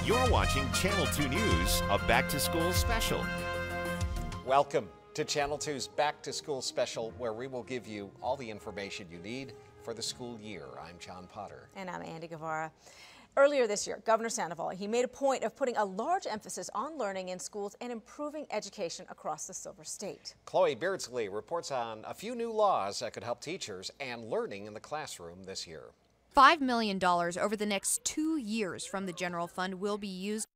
You're watching Channel 2 News, a back-to-school special. Welcome to Channel 2's Back to School special, where we will give you all the information you need for the school year. I'm John Potter. And I'm Andy Guevara. Earlier this year, Governor Sandoval, he made a point of putting a large emphasis on learning in schools and improving education across the Silver State. Chloe Beardsley reports on a few new laws that could help teachers and learning in the classroom this year. $5 million over the next 2 years from the general fund will be used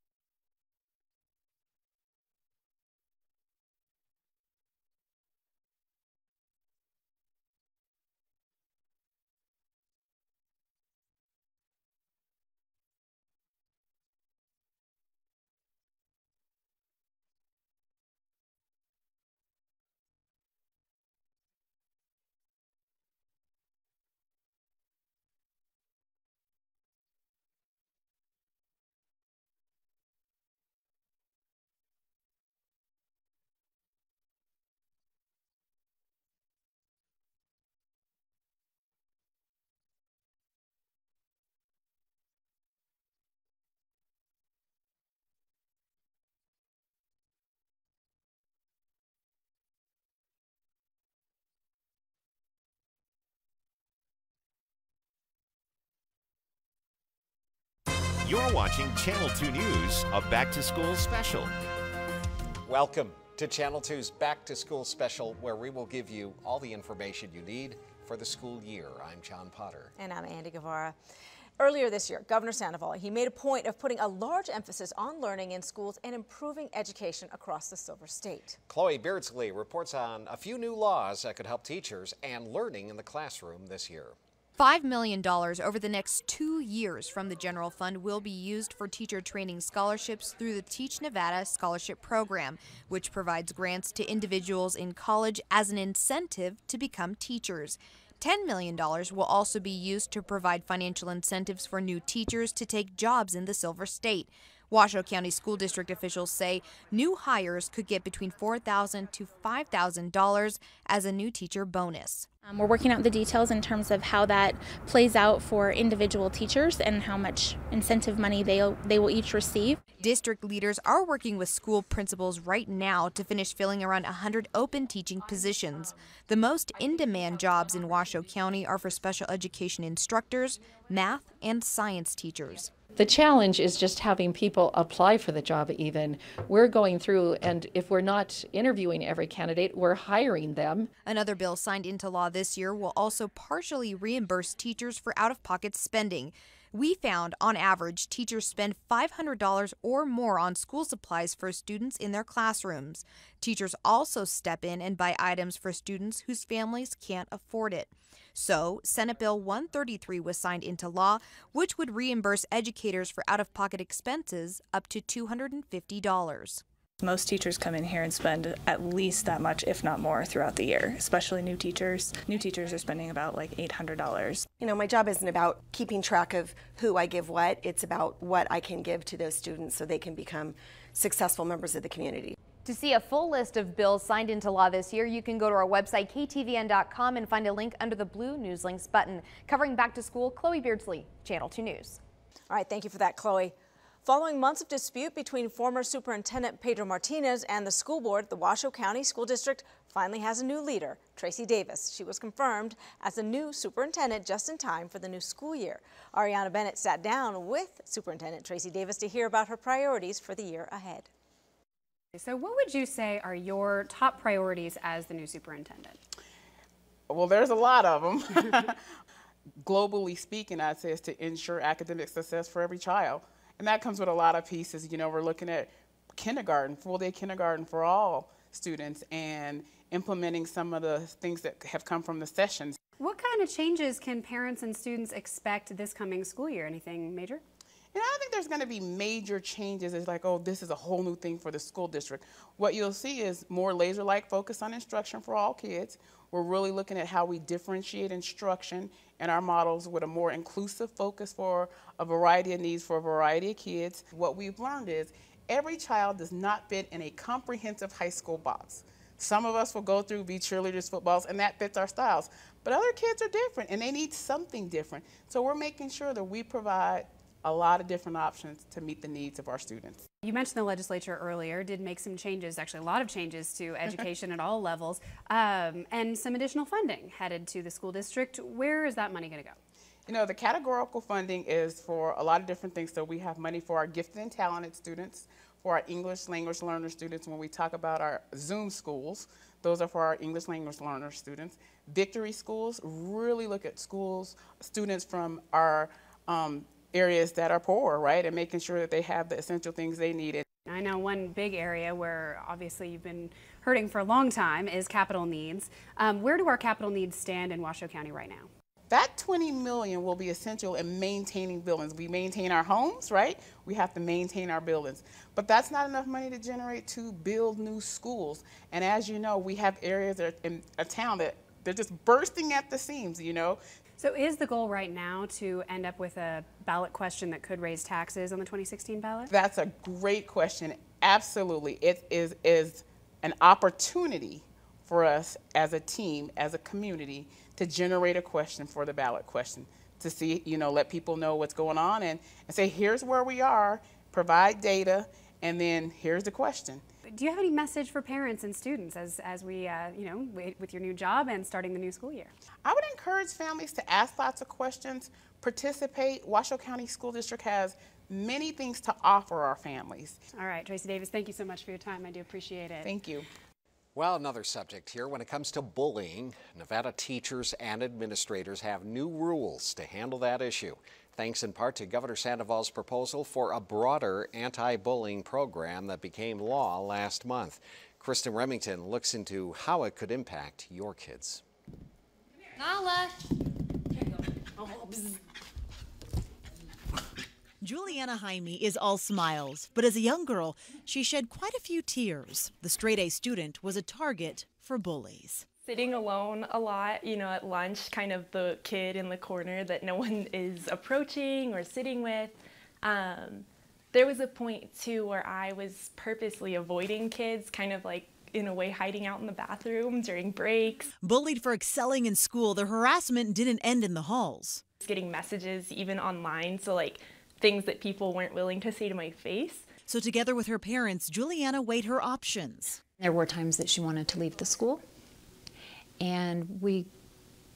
You're watching Channel 2 News, a back-to-school special. Welcome to Channel 2's Back to School special, where we will give you all the information you need for the school year. I'm John Potter. And I'm Andy Guevara. Earlier this year, Governor Sandoval, he made a point of putting a large emphasis on learning in schools and improving education across the Silver State. Chloe Beardsley reports on a few new laws that could help teachers and learning in the classroom this year. $5 million over the next 2 years from the general fund will be used for teacher training scholarships through the Teach Nevada Scholarship Program, which provides grants to individuals in college as an incentive to become teachers. $10 million will also be used to provide financial incentives for new teachers to take jobs in the Silver State. Washoe County School District officials say new hires could get between $4,000 to $5,000 as a new teacher bonus. We're working out the details in terms of how that plays out for individual teachers and how much incentive money they will each receive. District leaders are working with school principals right now to finish filling around 100 open teaching positions. The most in-demand jobs in Washoe County are for special education instructors, math, and science teachers. The challenge is just having people apply for the job even. We're going through, and if we're not interviewing every candidate, we're hiring them. Another bill signed into law this year will also partially reimburse teachers for out-of-pocket spending. We found, on average, teachers spend $500 or more on school supplies for students in their classrooms. Teachers also step in and buy items for students whose families can't afford it. So, Senate Bill 133 was signed into law, which would reimburse educators for out-of-pocket expenses up to $250. Most teachers come in here and spend at least that much, if not more, throughout the year, especially new teachers. New teachers are spending about like $800. You know, my job isn't about keeping track of who I give what. It's about what I can give to those students so they can become successful members of the community. To see a full list of bills signed into law this year, you can go to our website, KTVN.com, and find a link under the blue News Links button. Covering back to school, Chloe Beardsley, Channel 2 News. All right, thank you for that, Chloe. Following months of dispute between former Superintendent Pedro Martinez and the school board, the Washoe County School District finally has a new leader, Tracy Davis. She was confirmed as the new superintendent just in time for the new school year. Ariana Bennett sat down with Superintendent Tracy Davis to hear about her priorities for the year ahead. So what would you say are your top priorities as the new superintendent? Well, there's a lot of them. Globally speaking, I'd say it's to ensure academic success for every child. And that comes with a lot of pieces. You know, we're looking at kindergarten, full-day kindergarten for all students, and implementing some of the things that have come from the sessions. What kind of changes can parents and students expect this coming school year? Anything major? And I think there's going to be major changes. It's like, oh, this is a whole new thing for the school district. What you'll see is more laser-like focus on instruction for all kids. We're really looking at how we differentiate instruction in our models with a more inclusive focus for a variety of needs for a variety of kids. What we've learned is every child does not fit in a comprehensive high school box. Some of us will go through, be cheerleaders, footballs, and that fits our styles. But other kids are different, and they need something different. So we're making sure that we provide a lot of different options to meet the needs of our students. You mentioned the legislature earlier did make some changes, actually a lot of changes to education at all levels, and some additional funding headed to the school district. Where is that money going to go? You know, the categorical funding is for a lot of different things. So we have money for our gifted and talented students, for our English language learner students. When we talk about our Zoom schools, those are for our English language learner students. Victory schools really look at students from our areas that are poor, right, and making sure that they have the essential things they need. I know one big area where obviously you've been hurting for a long time is capital needs. Where do our capital needs stand in Washoe County right now? That $20 million will be essential in maintaining buildings. We maintain our homes, right? We have to maintain our buildings. But that's not enough money to generate to build new schools. And as you know, we have areas in a town that they're just bursting at the seams, you know. So is the goal right now to end up with a ballot question that could raise taxes on the 2016 ballot? That's a great question. Absolutely. It is an opportunity for us as a team, as a community, to generate a question for the ballot question, to see, you know, let people know what's going on and say, here's where we are, provide data, and then here's the question. Do you have any message for parents and students as we, you know, with your new job and starting the new school year? I would encourage families to ask lots of questions, participate. Washoe County School District has many things to offer our families. All right, Tracy Davis, thank you so much for your time. I do appreciate it. Thank you. Well, another subject here. When it comes to bullying, Nevada teachers and administrators have new rules to handle that issue, thanks in part to Governor Sandoval's proposal for a broader anti-bullying program that became law last month. Kristen Remington looks into how it could impact your kids. Nala! Oh, Juliana Jaime is all smiles, but as a young girl, she shed quite a few tears. The straight-A student was a target for bullies. Sitting alone a lot, you know, at lunch, kind of the kid in the corner that no one is approaching or sitting with. There was a point, too, where I was purposely avoiding kids, kind of like, in a way, hiding out in the bathroom during breaks. Bullied for excelling in school, the harassment didn't end in the halls. Getting messages even online, so like things that people weren't willing to say to my face. So together with her parents, Juliana weighed her options. There were times that she wanted to leave the school, and we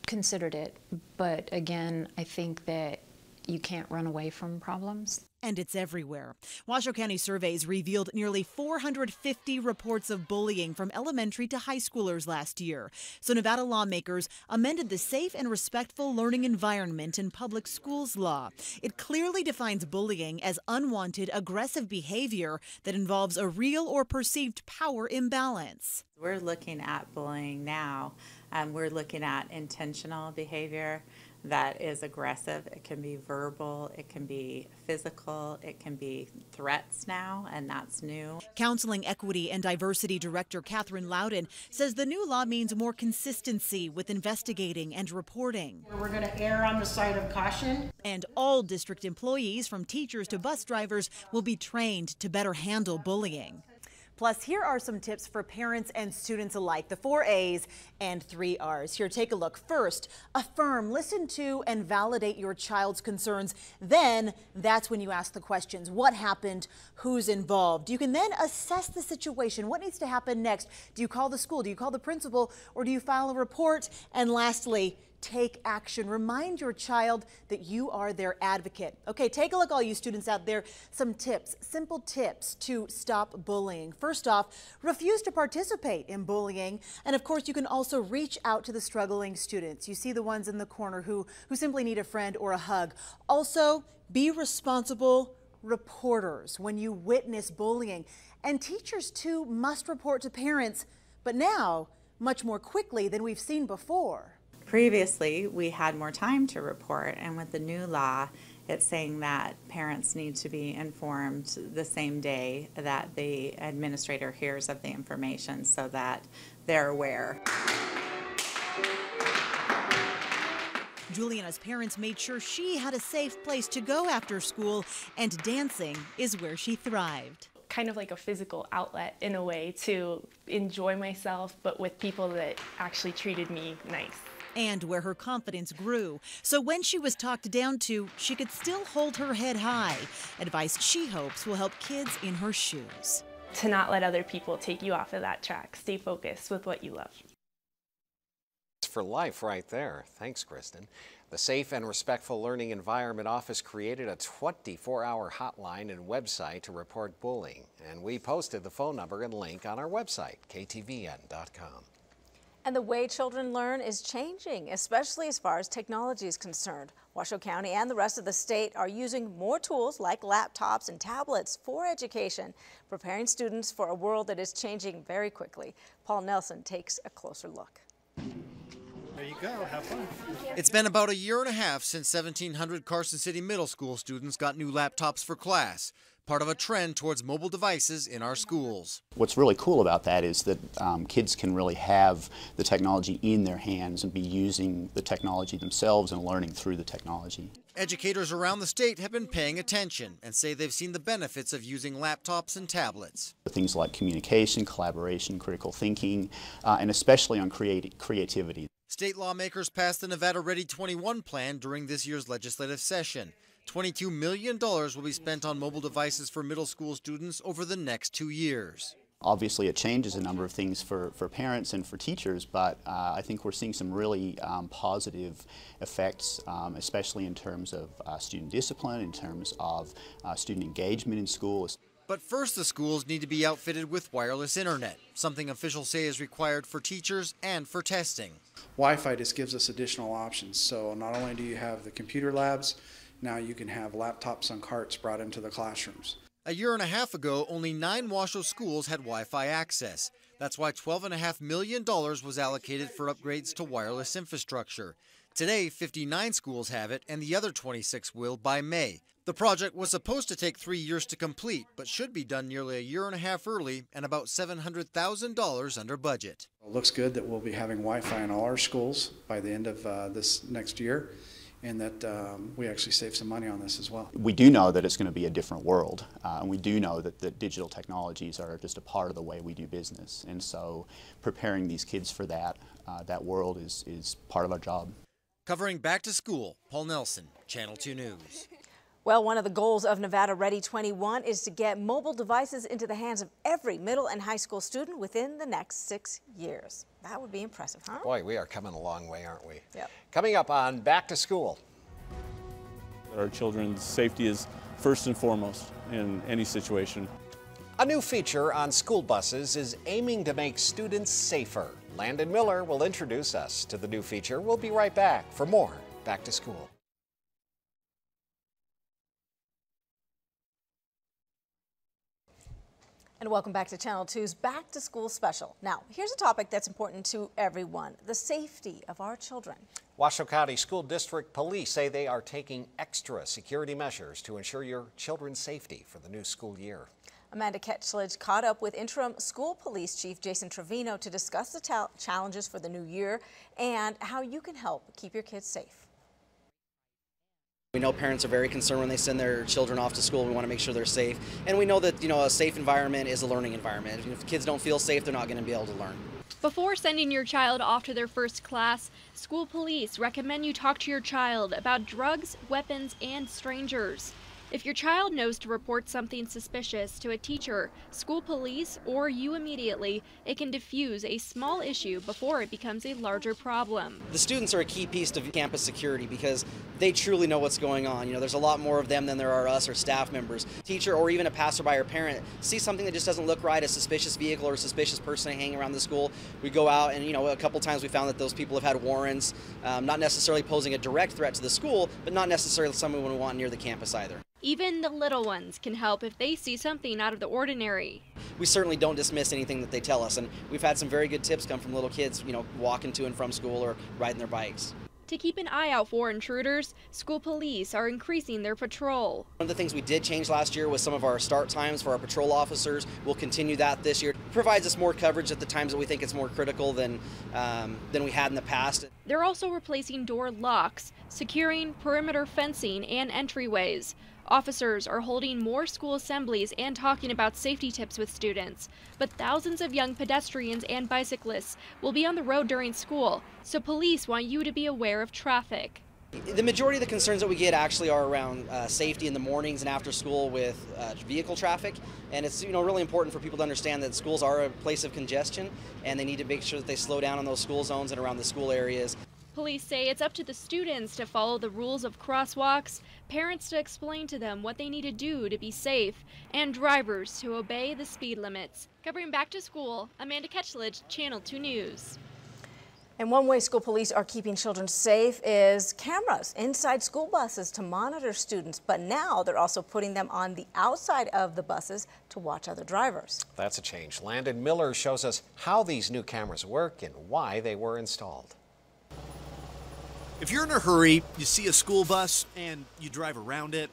considered it. But again, I think that you can't run away from problems. And it's everywhere. Washoe County surveys revealed nearly 450 reports of bullying from elementary to high schoolers last year. So Nevada lawmakers amended the Safe and Respectful Learning Environment in Public Schools law. It clearly defines bullying as unwanted, aggressive behavior that involves a real or perceived power imbalance. We're looking at bullying now. We're looking at intentional behavior that is aggressive. It can be verbal, it can be physical, it can be threats now, and that's new. Counseling Equity and Diversity Director Catherine Loudon says the new law means more consistency with investigating and reporting. We're going to err on the side of caution. And all district employees, from teachers to bus drivers, will be trained to better handle bullying. Plus, here are some tips for parents and students alike, the 4 A's and 3 R's. Here, take a look. First, affirm, listen to, and validate your child's concerns. Then, that's when you ask the questions. What happened? Who's involved? You can then assess the situation. What needs to happen next? Do you call the school? Do you call the principal? Or do you file a report? And lastly, take action. Remind your child that you are their advocate. Okay, take a look, all you students out there. Some tips, simple tips to stop bullying. First off, refuse to participate in bullying. And of course, you can also reach out to the struggling students. You see the ones in the corner who simply need a friend or a hug. Also, be responsible reporters when you witness bullying. And teachers, too, must report to parents, but now much more quickly than we've seen before. Previously, we had more time to report, and with the new law, it's saying that parents need to be informed the same day that the administrator hears of the information so that they're aware. Juliana's parents made sure she had a safe place to go after school, and dancing is where she thrived. Kind of like a physical outlet in a way to enjoy myself, but with people that actually treated me nice. and where her confidence grew. So when she was talked down to, she could still hold her head high. Advice she hopes will help kids in her shoes. To not let other people take you off of that track. Stay focused with what you love. For life right there. Thanks, Kristen. The Safe and Respectful Learning Environment Office created a 24-hour hotline and website to report bullying. And we posted the phone number and link on our website, KTVN.com. And the way children learn is changing, especially as far as technology is concerned. Washoe County and the rest of the state are using more tools like laptops and tablets for education, preparing students for a world that is changing very quickly. Paul Nelson takes a closer look. There you go, have fun. It's been about a year and a half since 1,700 Carson City Middle School students got new laptops for class, part of a trend towards mobile devices in our schools. What's really cool about that is that kids can really have the technology in their hands and be using the technology themselves and learning through the technology. Educators around the state have been paying attention and say they've seen the benefits of using laptops and tablets. Things like communication, collaboration, critical thinking, and especially on creativity. State lawmakers passed the Nevada Ready 21 plan during this year's legislative session. $22 million will be spent on mobile devices for middle school students over the next 2 years. Obviously, it changes a number of things for parents and for teachers, but I think we're seeing some really positive effects, especially in terms of student discipline, in terms of student engagement in school. But first, the schools need to be outfitted with wireless internet, something officials say is required for teachers and for testing. Wi-Fi just gives us additional options. So not only do you have the computer labs, now you can have laptops on carts brought into the classrooms. A year and a half ago, only 9 Washoe schools had Wi-Fi access. That's why $12.5 million was allocated for upgrades to wireless infrastructure. Today, 59 schools have it, and the other 26 will by May. The project was supposed to take 3 years to complete, but should be done nearly a year and a half early and about $700,000 under budget. It looks good that we'll be having Wi-Fi in all our schools by the end of this next year, and that we actually save some money on this as well. We do know that it's going to be a different world, and we do know that digital technologies are just a part of the way we do business, and so preparing these kids for that world is part of our job. Covering back to school, Paul Nelson, Channel 2 News. Well, one of the goals of Nevada Ready 21 is to get mobile devices into the hands of every middle and high school student within the next 6 years. That would be impressive, huh? Boy, we are coming a long way, aren't we? Yep. Coming up on Back to School. Our children's safety is first and foremost in any situation. A new feature on school buses is aiming to make students safer. Landon Miller will introduce us to the new feature. We'll be right back for more Back to School. And welcome back to Channel 2's Back to School Special. Now, here's a topic that's important to everyone, the safety of our children. Washoe County School District Police say they are taking extra security measures to ensure your children's safety for the new school year. Amanda Ketchledge caught up with interim school police chief Jason Trevino to discuss the challenges for the new year and how you can help keep your kids safe. We know parents are very concerned when they send their children off to school. We want to make sure they're safe. And we know that, a safe environment is a learning environment. If kids don't feel safe, they're not going to be able to learn. Before sending your child off to their first class, school police recommend you talk to your child about drugs, weapons, and strangers. If your child knows to report something suspicious to a teacher, school police, or you immediately, it can diffuse a small issue before it becomes a larger problem. The students are a key piece to campus security because they truly know what's going on. There's a lot more of them than there are us or staff members. Teacher or even a passerby or parent sees something that just doesn't look right, a suspicious vehicle or a suspicious person hanging around the school. We go out and, a couple times we found that those people have had warrants, not necessarily posing a direct threat to the school, but not necessarily someone we want near the campus either. Even the little ones can help if they see something out of the ordinary. We certainly don't dismiss anything that they tell us, and we've had some very good tips come from little kids, walking to and from school or riding their bikes. To keep an eye out for intruders, school police are increasing their patrol. One of the things we did change last year was some of our start times for our patrol officers. We'll continue that this year. provides us more coverage at the times that we think it's more critical than we had in the past. They're also replacing door locks, securing perimeter fencing and entryways. Officers are holding more school assemblies and talking about safety tips with students. But thousands of young pedestrians and bicyclists will be on the road during school, so police want you to be aware of traffic. The majority of the concerns that we get actually are around safety in the mornings and after school with vehicle traffic, and it's really important for people to understand that schools are a place of congestion, and they need to make sure that they slow down on those school zones and around the school areas. Police say it's up to the students to follow the rules of crosswalks, parents to explain to them what they need to do to be safe, and drivers to obey the speed limits. Covering back to school, Amanda Ketchledge, Channel 2 News. And one way school police are keeping children safe is cameras inside school buses to monitor students. But now they're also putting them on the outside of the buses to watch other drivers. That's a change. Landon Miller shows us how these new cameras work and why they were installed. If you're in a hurry, you see a school bus and you drive around it,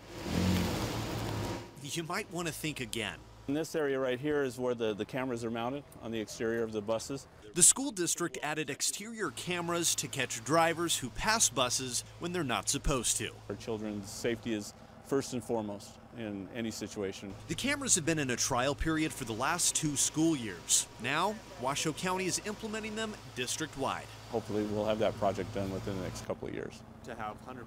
you might want to think again. In this area right here is where the cameras are mounted on the exterior of the buses. The school district added exterior cameras to catch drivers who pass buses when they're not supposed to. Our children's safety is first and foremost in any situation. The cameras have been in a trial period for the last 2 school years. Now, Washoe County is implementing them district-wide. Hopefully we'll have that project done within the next couple of years. To have 100%?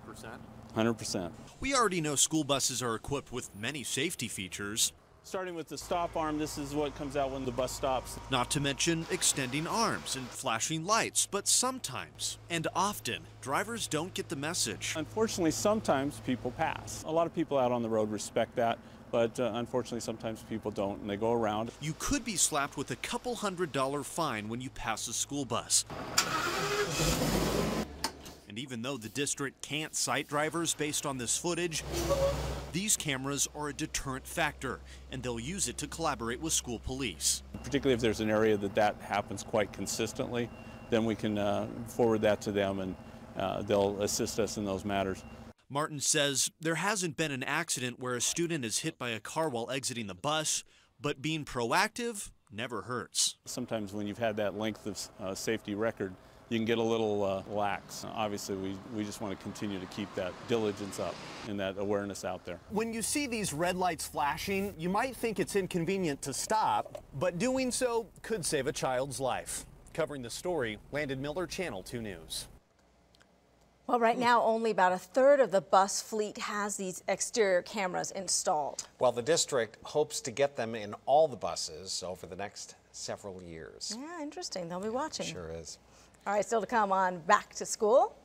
100%. We already know school buses are equipped with many safety features. Starting with the stop arm, this is what comes out when the bus stops. Not to mention extending arms and flashing lights, but sometimes, and often, drivers don't get the message. Unfortunately, sometimes people pass. A lot of people out on the road respect that, but unfortunately sometimes people don't and they go around. You could be slapped with a couple $100 fine when you pass a school bus. And even though the district can't cite drivers based on this footage, these cameras are a deterrent factor, and they'll use it to collaborate with school police. Particularly if there's an area that happens quite consistently, then we can forward that to them and they'll assist us in those matters. Martin says there hasn't been an accident where a student is hit by a car while exiting the bus, but being proactive never hurts. Sometimes when you've had that length of safety record, you can get a little lax. Obviously, we just want to continue to keep that diligence up and that awareness out there. When you see these red lights flashing, you might think it's inconvenient to stop, but doing so could save a child's life. Covering the story, Landon Miller, Channel 2 News. Well, right now, only about 1/3 of the bus fleet has these exterior cameras installed. Well, the district hopes to get them in all the buses over the next several years. Yeah, interesting. They'll be watching. Sure is. All right, still to come on Back to School.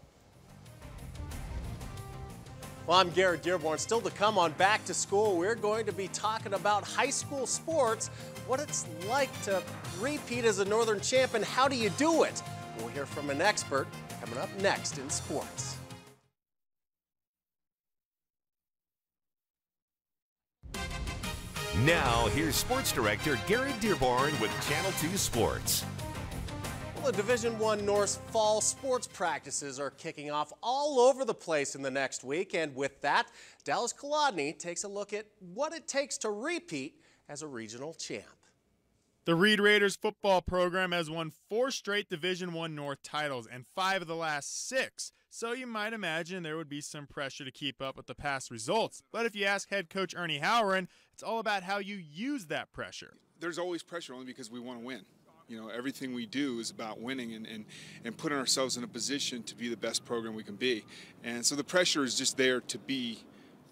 Well, I'm Garrett Dearborn. Still to come on Back to School, we're going to be talking about high school sports, what it's like to repeat as a Northern champ, and how do you do it? We'll hear from an expert coming up next in sports. Now, here's Sports Director Garrett Dearborn with Channel 2 Sports. Well, the Division I North's fall sports practices are kicking off all over the place in the next week. And with that, Dallas Kolodny takes a look at what it takes to repeat as a regional champ. The Reed Raiders football program has won 4 straight Division I North titles and 5 of the last 6. So you might imagine there would be some pressure to keep up with the past results. But if you ask head coach Ernie Howren, it's all about how you use that pressure. There's always pressure only because we want to win. You know, everything we do is about winning and putting ourselves in a position to be the best program we can be. And so the pressure is just there to be,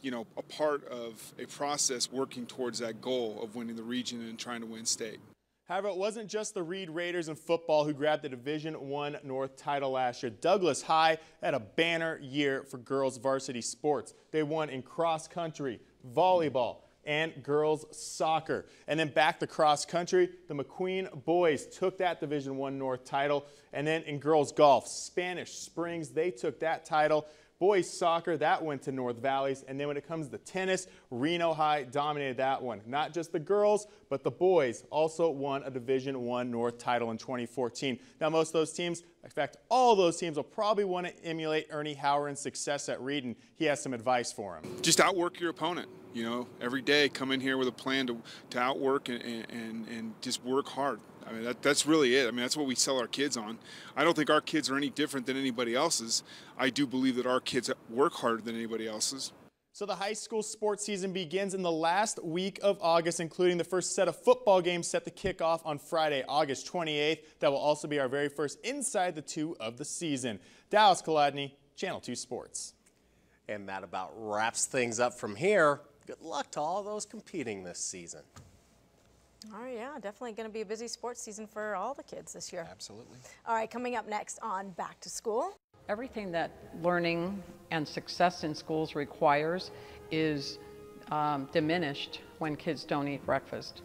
you know, a part of a process working towards that goal of winning the region and trying to win state. However, it wasn't just the Reed Raiders in football who grabbed the Division I North title last year. Douglas High had a banner year for girls varsity sports. They won in cross country, volleyball, and girls soccer. And then back to cross country, the McQueen boys took that Division I North title. And then in girls golf, Spanish Springs, they took that title Boys soccer, that went to North Valleys. And then when it comes to tennis, Reno High dominated that one. Not just the girls, but the boys also won a Division I North title in 2014. Now, most of those teams, in fact, all those teams will probably want to emulate Ernie Howard's success at Reed, and he has some advice for him. Just outwork your opponent. You know, every day come in here with a plan to outwork and just work hard. I mean, that's really it. I mean, that's what we sell our kids on. I don't think our kids are any different than anybody else's. I do believe that our kids work harder than anybody else's. So the high school sports season begins in the last week of August, including the first set of football games set to kick off on Friday, August 28th. That will also be our very first Inside the Two of the season. Dallas Kolodny, Channel 2 Sports. And that about wraps things up from here. Good luck to all those competing this season. Oh, yeah, definitely going to be a busy sports season for all the kids this year. Absolutely. All right, coming up next on Back to School. Everything that learning and success in schools requires is diminished when kids don't eat breakfast.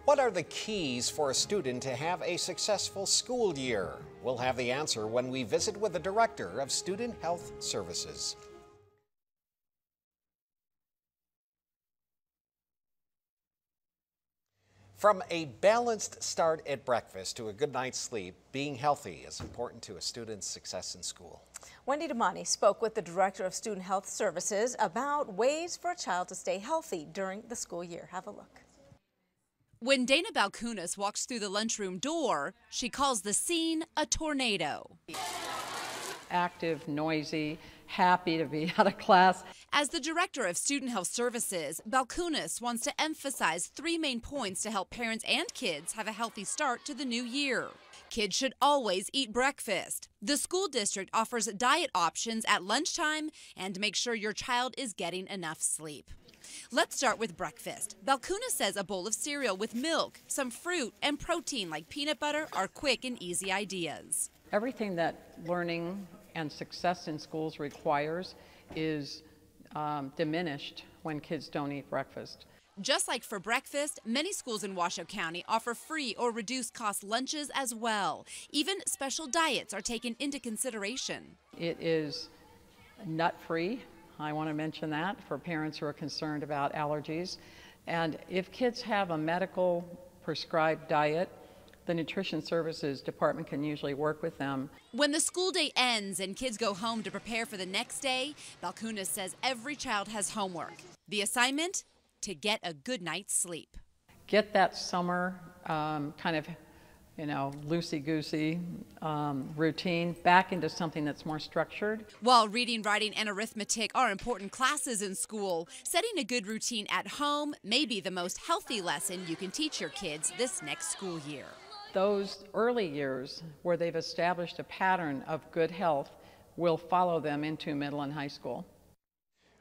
What are the keys for a student to have a successful school year? We'll have the answer when we visit with the Director of Student Health Services. From a balanced start at breakfast to a good night's sleep, being healthy is important to a student's success in school. Wendy Damani spoke with the Director of Student Health Services about ways for a child to stay healthy during the school year. Have a look. When Dana Balkunas walks through the lunchroom door, she calls the scene a tornado. Active, noisy, happy to be out of class. As the Director of Student Health Services, Balkunas wants to emphasize 3 main points to help parents and kids have a healthy start to the new year. Kids should always eat breakfast. The school district offers diet options at lunchtime and make sure your child is getting enough sleep. Let's start with breakfast. Balkunas says a bowl of cereal with milk, some fruit, and protein like peanut butter are quick and easy ideas. Everything that learning and success in schools requires is diminished when kids don't eat breakfast. Just like for breakfast, many schools in Washoe County offer free or reduced cost lunches as well. Even special diets are taken into consideration. It is nut-free. I want to mention that for parents who are concerned about allergies. And if kids have a medical prescribed diet, the Nutrition Services Department can usually work with them. When the school day ends and kids go home to prepare for the next day, Balkunas says every child has homework. The assignment? To get a good night's sleep. Get that summer kind of, loosey-goosey routine back into something that's more structured. While reading, writing, and arithmetic are important classes in school, setting a good routine at home may be the most healthy lesson you can teach your kids this next school year. Those early years where they've established a pattern of good health will follow them into middle and high school.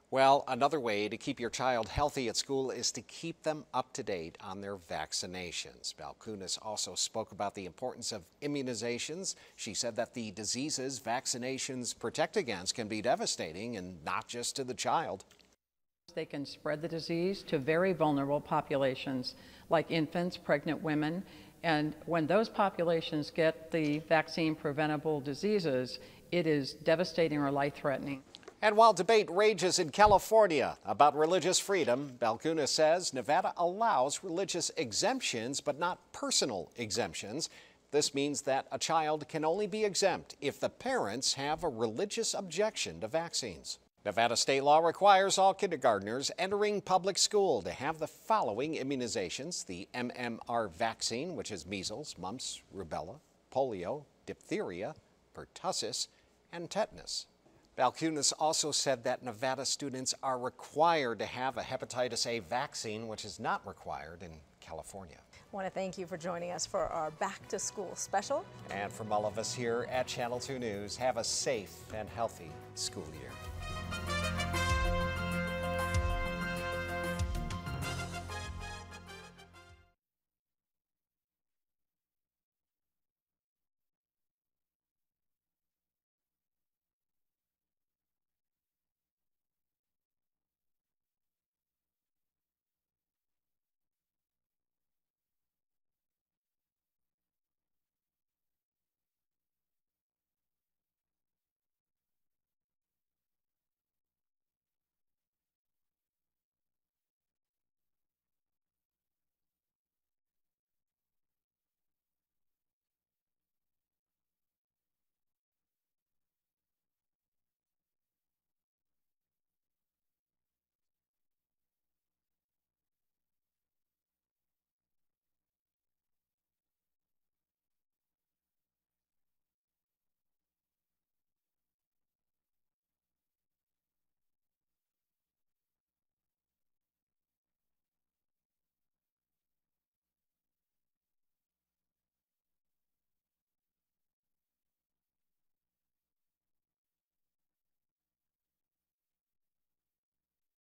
Well, another way to keep your child healthy at school is to keep them up to date on their vaccinations. Balkunas also spoke about the importance of immunizations. She said that the diseases vaccinations protect against can be devastating, and not just to the child. They can spread the disease to very vulnerable populations like infants, pregnant women, and when those populations get the vaccine-preventable diseases, it is devastating or life-threatening. And while debate rages in California about religious freedom, Balkunas says Nevada allows religious exemptions, but not personal exemptions. This means that a child can only be exempt if the parents have a religious objection to vaccines. Nevada state law requires all kindergartners entering public school to have the following immunizations: the MMR vaccine, which is measles, mumps, rubella, polio, diphtheria, pertussis, and tetanus. Balkunas also said that Nevada students are required to have a hepatitis A vaccine, which is not required in California. I want to thank you for joining us for our Back to School special. And from all of us here at Channel 2 News, have a safe and healthy school year.